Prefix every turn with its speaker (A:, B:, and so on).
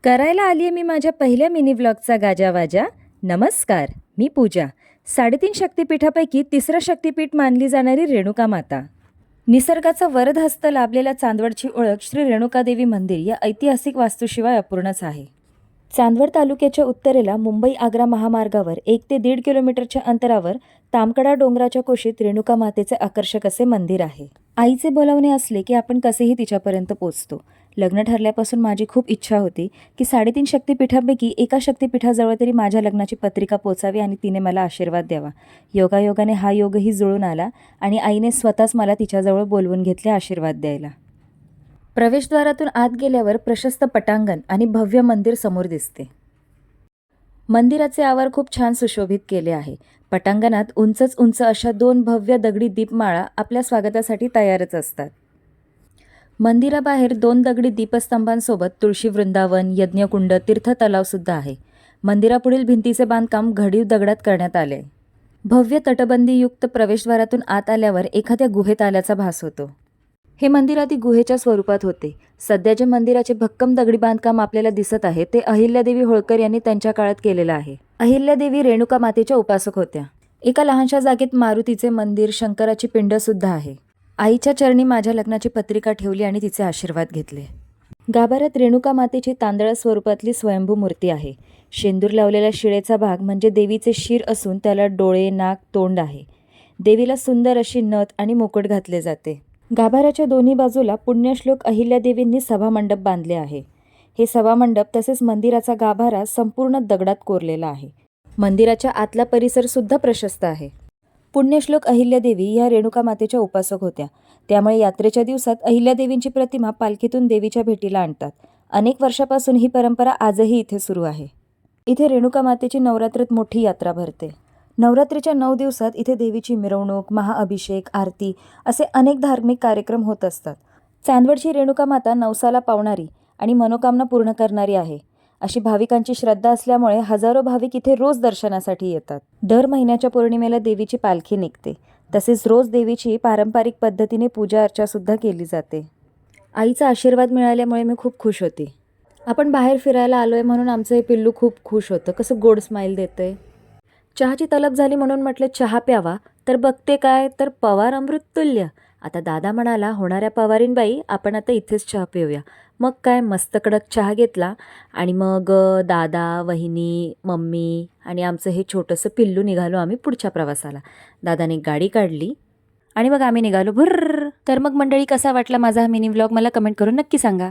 A: करायला आली आहे मी माझ्या पहिल्या मिनी व्लॉगचा गाजावाजा. नमस्कार, मी पूजा. 3.5 शक्तिपीठापैकी तिसरं शक्तिपीठ मानली जाणारी रेणुका माता. निसर्गाचा वरदहस्त लाभलेल्या चांदवडची ओळख श्री रेणुकादेवी मंदिर या ऐतिहासिक वास्तूशिवाय अपूर्णच आहे. चांदवड तालुक्याच्या उत्तरेला मुंबई आग्रा महामार्गावर 1 ते 1.5 किलोमीटरच्या अंतरावर तामकडा डोंगराच्या कुशीत रेणुका मातेचे आकर्षक असे मंदिर आहे. आईचे बोलावणे असले की आपण कसेही तिच्यापर्यंत पोचतो. लग्न ठरल्यापासून माझी खूप इच्छा होती की 3.5 शक्तिपीठांपैकी एका शक्तिपीठाजवळ तरी माझ्या लग्नाची पत्रिका पोचावी आणि तिने मला आशीर्वाद द्यावा. योगायोगाने हा योगही जुळून आला आणि आईने स्वतःच मला तिच्याजवळ बोलवून घेतले आशीर्वाद द्यायला. प्रवेशद्वारातून आत गेल्यावर प्रशस्त पटांगण आणि भव्य मंदिर समोर दिसते. मंदिराचे आवार खूप छान सुशोभित केले आहे. पटांगणात उंचच उंच अशा 2 भव्य दगडी दीपमाळा आपल्या स्वागतासाठी तयारच असतात. मंदिराबाहेर 2 दगडी दीपस्तंभांसोबत तुळशी वृंदावन, यज्ञकुंड, तीर्थतलावसुद्धा आहे. मंदिरापुढील भिंतीचे बांधकाम घडीव दगडात करण्यात आले. भव्य तटबंदीयुक्त प्रवेशद्वारातून आत आल्यावर एखाद्या गुहेत आल्याचा भास होतो. हे मंदिर आधी गुहेच्या स्वरूपात होते. सध्या जे मंदिराचे भक्कम दगडी बांधकाम आपल्याला दिसत आहे ते अहिल्यादेवी होळकर यांनी त्यांच्या काळात केलेलं आहे. अहिल्यादेवी रेणुका मातेच्या उपासक होत्या. एका लहानशा जागेत मारुतीचे मंदिर, शंकराची पिंड सुद्धा आहे. आईच्या चरणी माझ्या लग्नाची पत्रिका ठेवली आणि तिचे आशीर्वाद घेतले. गाभाऱ्यात रेणुका मातेची तांदळा स्वरूपातली स्वयंभू मूर्ती आहे. शेंदूर लावलेला शिळेचा भाग म्हणजे देवीचे शिर असून त्याला डोळे, नाक, तोंड आहे. देवीला सुंदर अशी नथ आणि मुकुट घातले जाते. गाभाऱ्याच्या दोन्ही बाजूला पुण्यश्लोक अहिल्यादेवींनी सभामंडप बांधले आहे. हे सभामंडप तसेच मंदिराचा गाभारा संपूर्ण दगडात कोरलेला आहे. मंदिराच्या आतला परिसर सुद्धा प्रशस्त आहे. पुण्यश्लोक अहिल्यादेवी या रेणुका मातेच्या उपासक होत्या. त्यामुळे यात्रेच्या दिवसात अहिल्यादेवींची प्रतिमा पालखीतून देवीच्या भेटीला आणतात. अनेक वर्षापासून ही परंपरा आजही इथे सुरू आहे. इथे रेणुका मातेची नवरात्रात मोठी यात्रा भरते. नवरात्रीच्या 9 दिवसात इथे देवीची मिरवणूक, महाअभिषेक, आरती असे अनेक धार्मिक कार्यक्रम होत असतात. चांदवडची रेणुका माता नवसाला पावणारी आणि मनोकामना पूर्ण करणारी आहे अशी भाविकांची श्रद्धा असल्यामुळे हजारो भाविक इथे रोज दर्शनासाठी येतात. दर महिन्याच्या पौर्णिमेला देवीची पालखी निघते. तसेच रोज देवीची पारंपरिक पद्धतीने पूजा अर्चा सुद्धा केली जाते. आईचा आशीर्वाद मिळाल्यामुळे मी खूप खुश होती. आपण बाहेर फिरायला आलोय म्हणून आमचं हे पिल्लू खूप खुश होतं. कसं गोड स्माईल देतंय. चहाची तलब झाली म्हणून म्हटलं चहा प्यावा, तर बघते काय तर पवार अमृत तुल्य. आता दादा म्हणाला, होणाऱ्या पवारीनबाई आपण आता इथेच चहा पिऊया. मग काय मस्त कडक चहा घेतला आणि मग दादा, वहिनी, मम्मी आणि आमचं हे छोटंसं पिल्लू निघालो आम्ही पुढच्या प्रवासाला. दादाने गाडी काढली आणि मग आम्ही निघालो भुर्र. तर मग मंडळी, कसा वाटला माझा हा मिनी व्लॉग मला कमेंट करून नक्की सांगा.